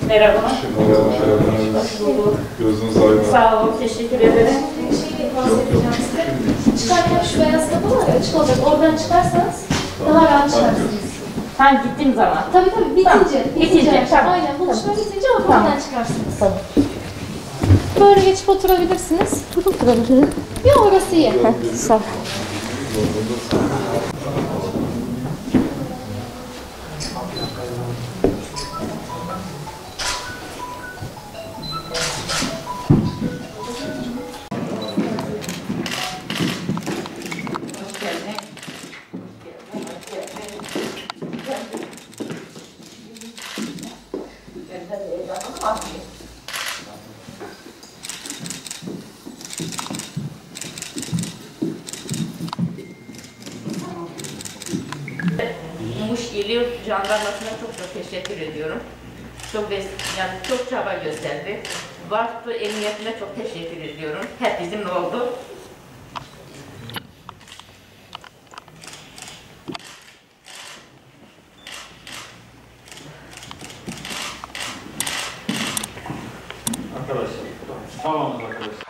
Merhaba. Merhaba. Hoş bulduk. Gözünüz aydın. Sağ olun, teşekkür ederim. Bir şey bahsedeceğim size. Çıkarken şu beyaz kapı var ya, açık olacak. Oradan çıkarsanız daha rahat çıkarsınız. Ben gittiğim zaman. Tabii bitince. Tamam, bitince, tamam. Aynen, buluşma bitince o Tamam. buradan çıkarsınız. Tamam. Böyle geçip oturabilirsiniz. Oturabilirim. Yok, orası iyi. Sağ ol. Muş İl Jandarması'na çok teşekkür ediyorum. Çok çaba gösterdi. Vakfı emniyetine çok teşekkür ediyorum. Hep bizimle oldu. Arkadaşlar, tamam arkadaşlar.